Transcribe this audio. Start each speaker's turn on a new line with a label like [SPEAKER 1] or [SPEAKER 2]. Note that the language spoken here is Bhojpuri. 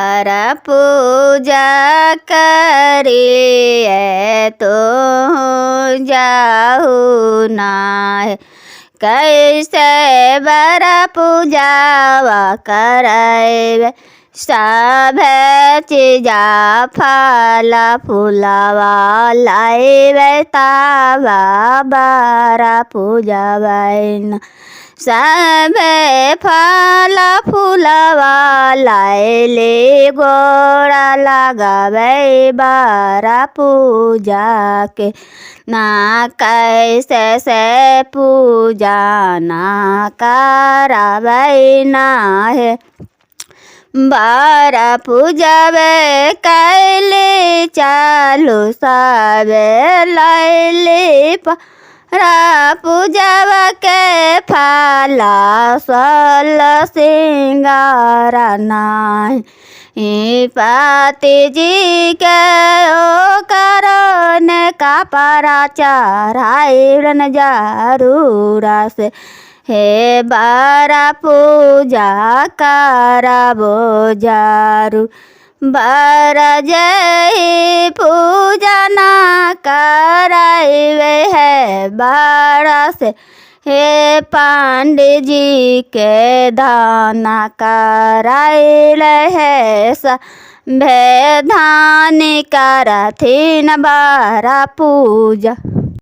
[SPEAKER 1] हर पूजा करिए तो जाहु नाय। कैसे बर पूजावा करैबे सब चीजा फल फूलवा लाइबे तावा बर पूजबैन। सब फल फूलवा लाइले गोड़ा लगाबै बर पूजा के। ना कैसे से पूजा ना करबै नाहे। बर पूजबे कैले चालू सबे लैली पूजब के फला सल सिंगार नाहि। पति जी के ओ करन का परा चढ़ाइलन जरूर से। हे बर पूजा करबो जरू। बर जय पूजा ना करैबे है बर से। हे पंडित जी के दाना करैल है सभे धान करथिन बर पूजा।